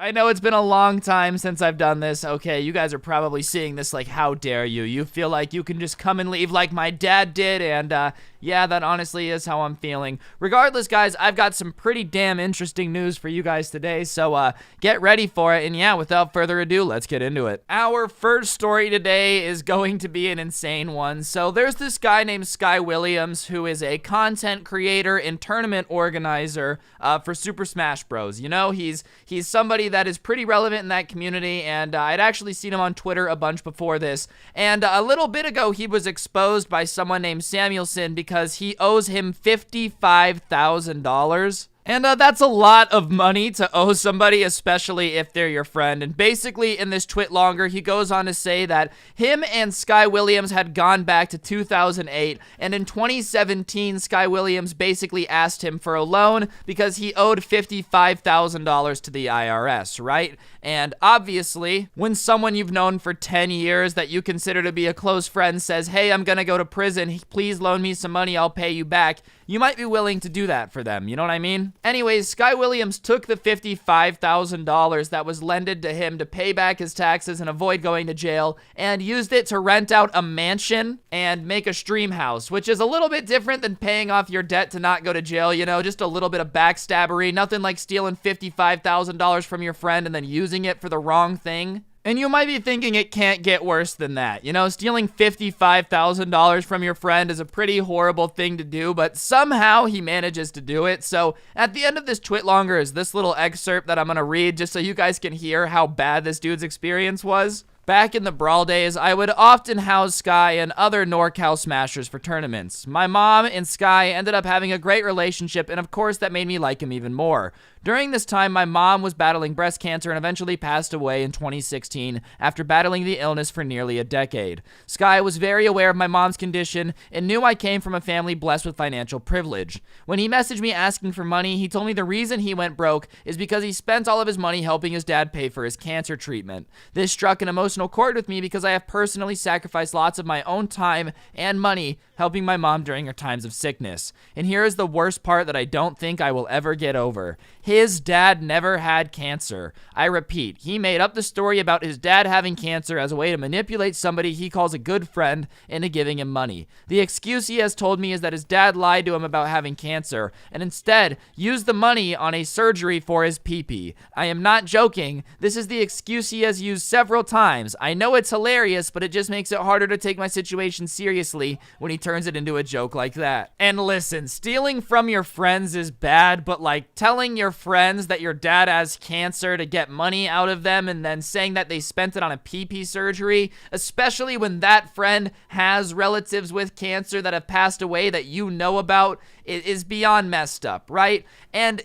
I know it's been a long time since I've done this. Okay, you guys are probably seeing this like, how dare you? You feel like you can just come and leave like my dad did, and yeah, that honestly is how I'm feeling. Regardless, guys, I've got some pretty damn interesting news for you guys today, so get ready for it, and yeah, without further ado, let's get into it. Our first story today is going to be an insane one. So there's this guy named Sky Williams who is a content creator and tournament organizer for Super Smash Bros. You know, he's somebody that is pretty relevant in that community, and I'd actually seen him on Twitter a bunch before this, and a little bit ago he was exposed by someone named Samuelson because he owes him $55,000. And that's a lot of money to owe somebody, especially if they're your friend. And basically, in this twit longer, he goes on to say that him and Sky Williams had gone back to 2008, and in 2017, Sky Williams basically asked him for a loan because he owed $55,000 to the IRS, right? And obviously, when someone you've known for 10 years that you consider to be a close friend says, hey, I'm gonna go to prison, please loan me some money, I'll pay you back, you might be willing to do that for them, you know what I mean? Anyways, Sky Williams took the $55,000 that was lended to him to pay back his taxes and avoid going to jail, and used it to rent out a mansion and make a stream house, which is a little bit different than paying off your debt to not go to jail, you know, just a little bit of backstabbery, nothing like stealing $55,000 from your friend and then using it for the wrong thing. And you might be thinking it can't get worse than that. You know, stealing $55,000 from your friend is a pretty horrible thing to do, but somehow he manages to do it. So at the end of this twit longer is this little excerpt that I'm gonna read just so you guys can hear how bad this dude's experience was. Back in the Brawl days, I would often house Sky and other NorCal Smashers for tournaments. My mom and Sky ended up having a great relationship, and of course that made me like him even more. During this time, my mom was battling breast cancer and eventually passed away in 2016 after battling the illness for nearly a decade. Sky was very aware of my mom's condition and knew I came from a family blessed with financial privilege. When he messaged me asking for money, he told me the reason he went broke is because he spent all of his money helping his dad pay for his cancer treatment. This struck an emotional chord with me because I have personally sacrificed lots of my own time and money helping my mom during her times of sickness. And here is the worst part that I don't think I will ever get over. His dad never had cancer. I repeat, he made up the story about his dad having cancer as a way to manipulate somebody he calls a good friend into giving him money. The excuse he has told me is that his dad lied to him about having cancer and instead used the money on a surgery for his pee-pee. I am not joking. This is the excuse he has used several times. I know it's hilarious, but it just makes it harder to take my situation seriously when he turns it into a joke like that. And listen, stealing from your friends is bad, but like telling your friends that your dad has cancer to get money out of them and then saying that they spent it on a pee-pee surgery, especially when that friend has relatives with cancer that have passed away that you know about, it is beyond messed up, right? And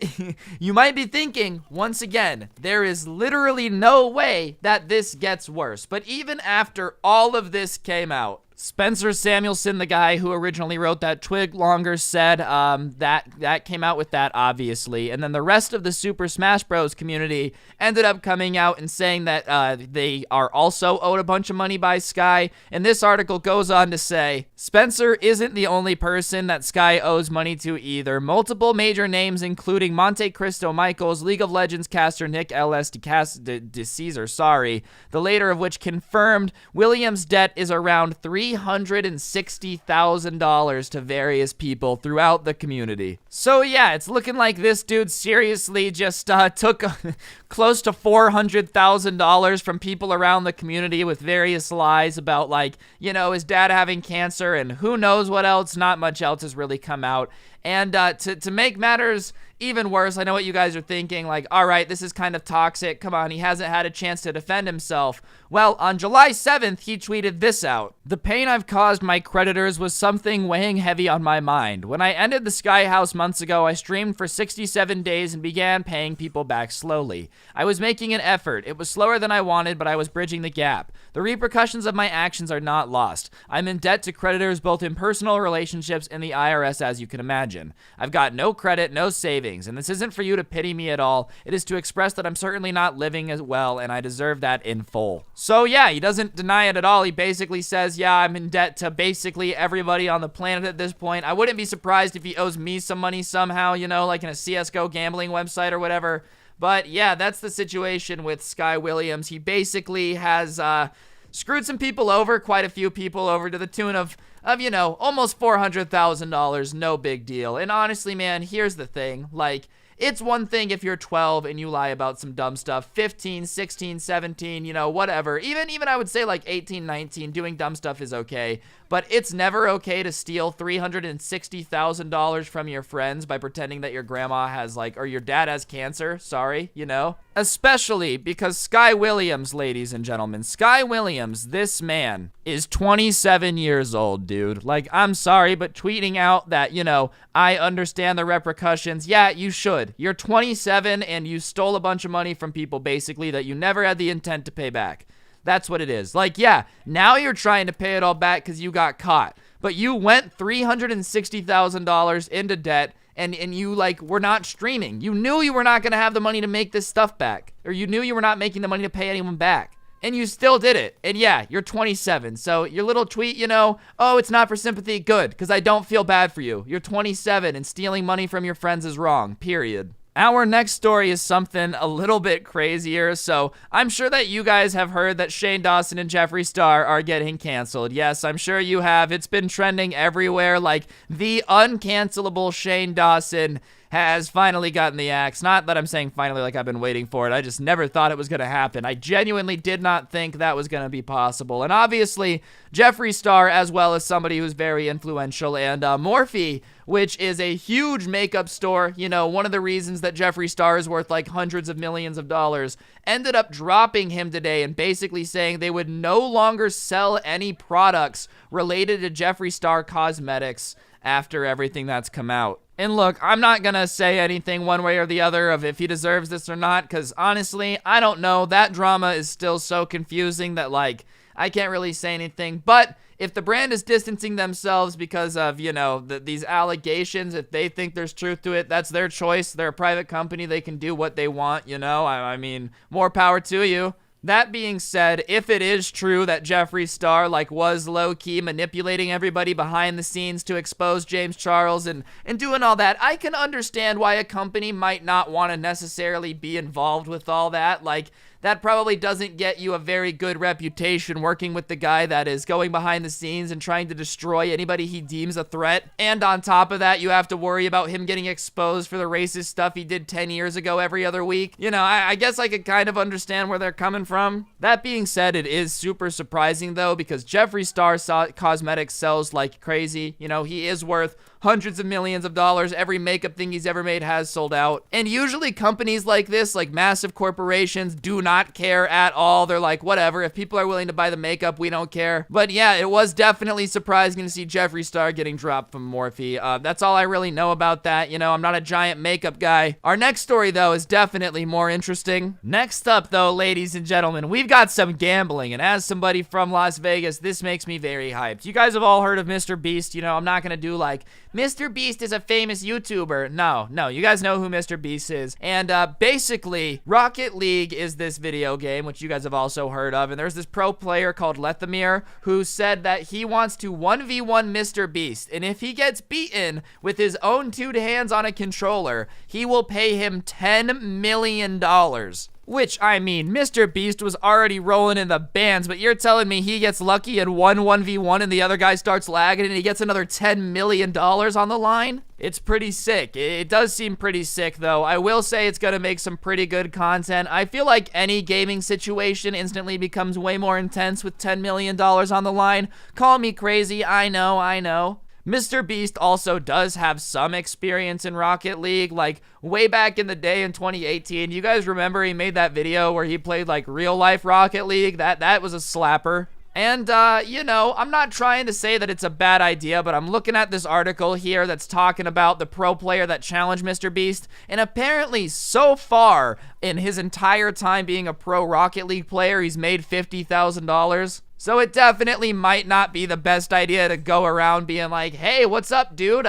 you might be thinking, once again, there is literally no way that this gets worse. But even after all of this came out, Spencer Samuelson, the guy who originally wrote that twig longer, said that came out with that, obviously. And then the rest of the Super Smash Bros. Community ended up coming out and saying that they are also owed a bunch of money by Sky. And this article goes on to say, Spencer isn't the only person that Sky owes money to either. Multiple major names, including Monte Cristo Michaels, League of Legends caster Nick L.S. DeCaesar, the later of which confirmed Williams' debt is around $360,000 to various people throughout the community. So yeah, it's looking like this dude seriously just took close to $400,000 from people around the community with various lies about, like, you know, his dad having cancer and who knows what else. Not much else has really come out. And to make matters even worse, I know what you guys are thinking, like, all right, this is kind of toxic. Come on, he hasn't had a chance to defend himself. Well, on July 7th, he tweeted this out. The pain I've caused my creditors was something weighing heavy on my mind. When I ended the Sky House months ago, I streamed for 67 days and began paying people back slowly. I was making an effort. It was slower than I wanted, but I was bridging the gap. The repercussions of my actions are not lost. I'm in debt to creditors both in personal relationships and the IRS, as you can imagine. I've got no credit, no savings, and this isn't for you to pity me at all. It is to express that I'm certainly not living as well, and I deserve that in full. So yeah, he doesn't deny it at all. He basically says, yeah, I'm in debt to basically everybody on the planet at this point. I wouldn't be surprised if he owes me some money somehow, you know, like in a CSGO gambling website or whatever. But yeah, that's the situation with Sky Williams. He basically has screwed some people over, quite a few people over, to the tune of you know, almost $400,000. No big deal. And honestly, man, here's the thing. Like, it's one thing if you're 12 and you lie about some dumb stuff. 15, 16, 17, you know, whatever. Even I would say like 18, 19, doing dumb stuff is okay. But it's never okay to steal $360,000 from your friends by pretending that your grandma has like, or your dad has cancer. Sorry, you know? Especially because Sky Williams, ladies and gentlemen, Sky Williams, this man, is 27 years old, dude. Like, I'm sorry, but tweeting out that, you know, I understand the repercussions. Yeah, you should. You're 27 and you stole a bunch of money from people, basically, that you never had the intent to pay back. That's what it is. Like, yeah, now you're trying to pay it all back because you got caught. But you went $360,000 into debt, and you, like, were not streaming. You knew you were not going to have the money to make this stuff back. Or you knew you were not making the money to pay anyone back. And you still did it. And yeah, you're 27. So your little tweet, you know, oh, it's not for sympathy. Good, because I don't feel bad for you. You're 27, and stealing money from your friends is wrong. Period. Our next story is something a little bit crazier, so I'm sure that you guys have heard that Shane Dawson and Jeffree Star are getting canceled. Yes, I'm sure you have. It's been trending everywhere, like the uncancelable Shane Dawson has finally gotten the axe. Not that I'm saying finally like I've been waiting for it. I just never thought it was going to happen. I genuinely did not think that was going to be possible. And obviously, Jeffree Star, as well as somebody who's very influential, and Morphe, which is a huge makeup store, you know, one of the reasons that Jeffree Star is worth like hundreds of millions of dollars, ended up dropping him today and basically saying they would no longer sell any products related to Jeffree Star Cosmetics after everything that's come out. And look, I'm not gonna say anything one way or the other of if he deserves this or not, because honestly, I don't know. That drama is still so confusing that, like, I can't really say anything. But if the brand is distancing themselves because of, you know, these allegations, if they think there's truth to it, that's their choice. They're a private company. They can do what they want, you know? I mean, more power to you. That being said, if it is true that Jeffree Star, like, was low-key manipulating everybody behind the scenes to expose James Charles and doing all that, I can understand why a company might not want to necessarily be involved with all that. Like, that probably doesn't get you a very good reputation working with the guy that is going behind the scenes and trying to destroy anybody he deems a threat. And on top of that, you have to worry about him getting exposed for the racist stuff he did 10 years ago every other week. You know, I guess I could kind of understand where they're coming from. That being said, it is super surprising though, because Jeffree Star Cosmetics sells like crazy. You know, he is worth hundreds of millions of dollars. Every makeup thing he's ever made has sold out. And usually companies like this, like massive corporations, do not care at all. They're like, whatever, if people are willing to buy the makeup, we don't care. But yeah, it was definitely surprising to see Jeffree Star getting dropped from Morphe. That's all I really know about that. You know, I'm not a giant makeup guy. Our next story, though, is definitely more interesting. Next up, though, ladies and gentlemen, we've got some gambling. And as somebody from Las Vegas, this makes me very hyped. You guys have all heard of Mr. Beast. You know, I'm not going to do like, Mr. Beast is a famous YouTuber. No, you guys know who Mr. Beast is. And basically, Rocket League is this video game, which you guys have also heard of. And there's this pro player called Lethamir who said that he wants to 1v1 Mr. Beast. And if he gets beaten with his own two hands on a controller, he will pay him $10 million. Which, I mean, Mr. Beast was already rolling in the bands, but you're telling me he gets lucky and 1v1 and the other guy starts lagging and he gets another $10 million on the line? It's pretty sick. It does seem pretty sick, though. I will say it's gonna make some pretty good content. I feel like any gaming situation instantly becomes way more intense with $10 million on the line. Call me crazy, I know. Mr. Beast also does have some experience in Rocket League, like way back in the day in 2018. You guys remember he made that video where he played like real life Rocket League? That was a slapper. And, you know, I'm not trying to say that it's a bad idea, but I'm looking at this article here that's talking about the pro player that challenged Mr. Beast, and apparently so far in his entire time being a pro Rocket League player, he's made $50,000. So it definitely might not be the best idea to go around being like, hey, what's up, dude?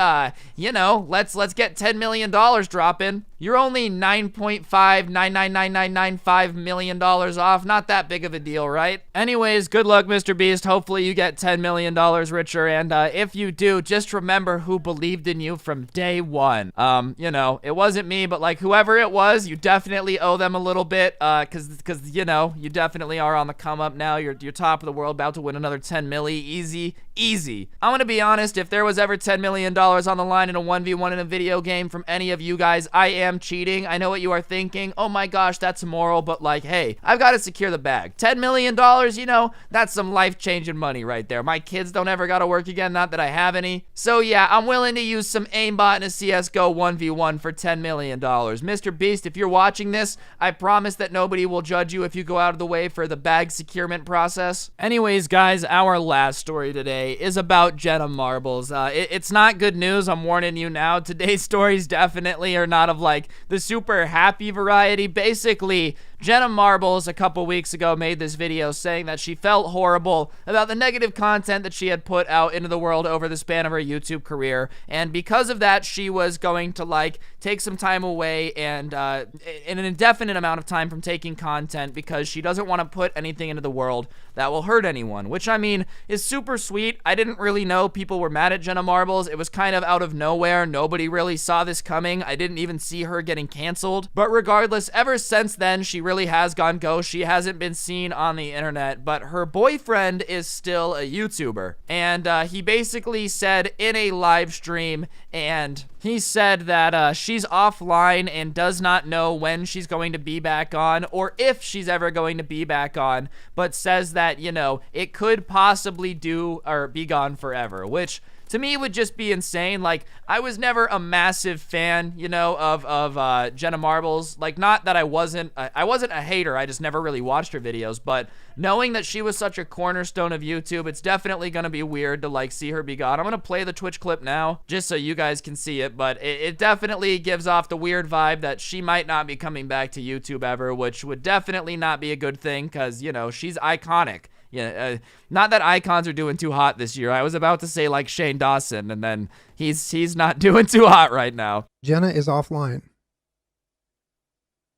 You know, let's get $10 million dropping. you're only $9.5999995 million off. Not that big of a deal, right? Anyways, good luck, Mr. Beast. Hopefully you get $10 million richer, and if you do, just remember who believed in you from day one. You know, it wasn't me, but like whoever it was, you definitely owe them a little bit, cause you know, you definitely are on the come up now. You're top of the world, about to win another 10 milli, easy. I'm gonna be honest, if there was ever $10 million on the line in a 1v1 in a video game from any of you guys, I am cheating. I know what you are thinking. Oh my gosh, that's immoral, but like, hey, I've got to secure the bag. $10 million, you know, that's some life-changing money right there. My kids don't ever gotta work again, not that I have any. So yeah, I'm willing to use some aimbot in a CSGO 1v1 for $10 million. Mr. Beast, if you're watching this, I promise that nobody will judge you if you go out of the way for the bag securement process. Anyways, guys, our last story today is about Jenna Marbles. It's not good news, I'm warning you now. Today's stories definitely are not of like the super happy variety. Basically, Jenna Marbles a couple weeks ago made this video saying that she felt horrible about the negative content that she had put out into the world over the span of her YouTube career, and because of that, she was going to like take some time away and in an indefinite amount of time from taking content because she doesn't want to put anything into the world that will hurt anyone, which I mean is super sweet. I didn't really know people were mad at Jenna Marbles. It was kind of out of nowhere. Nobody really saw this coming. I didn't even see her getting canceled, but regardless, ever since then, she really has gone ghost. She hasn't been seen on the internet, but her boyfriend is still a YouTuber, and he basically said in a live stream, and he said that she's offline and does not know when she's going to be back on or if she's ever going to be back on, but says that, you know, it could possibly do or be gone forever, which to me would just be insane. Like, I was never a massive fan, you know, of Jenna Marbles. Like, not that I wasn't a hater, I just never really watched her videos, but knowing that she was such a cornerstone of YouTube, it's definitely gonna be weird to like see her be gone. I'm gonna play the Twitch clip now just so you guys can see it, but it definitely gives off the weird vibe that she might not be coming back to YouTube ever, which would definitely not be a good thing because, you know, she's iconic. Yeah, not that icons are doing too hot this year. I was about to say like Shane Dawson, and then he's not doing too hot right now. Jenna is offline.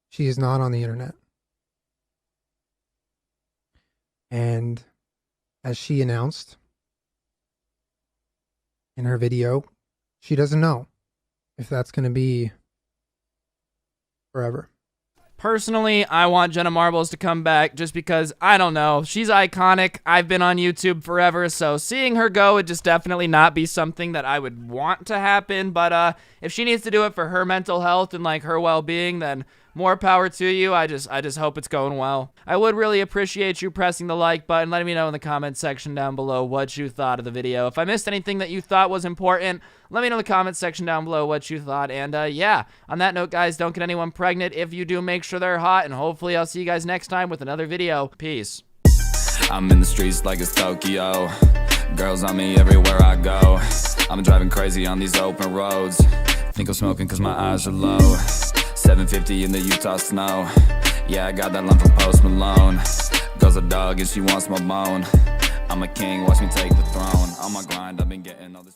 She is not on the internet. And as she announced in her video, she doesn't know if that's going to be forever. Personally, I want Jenna Marbles to come back just because, I don't know, she's iconic. I've been on YouTube forever, so seeing her go would just definitely not be something that I would want to happen, but if she needs to do it for her mental health and like her well-being, then more power to you. I just hope it's going well. I would really appreciate you pressing the like button, letting me know in the comment section down below what you thought of the video. If I missed anything that you thought was important, let me know in the comment section down below what you thought. And yeah, on that note, guys, don't get anyone pregnant. If you do, make sure they're hot, and hopefully I'll see you guys next time with another video. Peace. I'm in the streets like it's Tokyo. Girls on me everywhere I go. I'm driving crazy on these open roads. Think I'm smoking cause my eyes are low. 750 in the Utah snow. Yeah, I got that line from Post Malone. Girl's a dog and she wants my bone. I'm a king, watch me take the throne. On my grind, I've been getting all this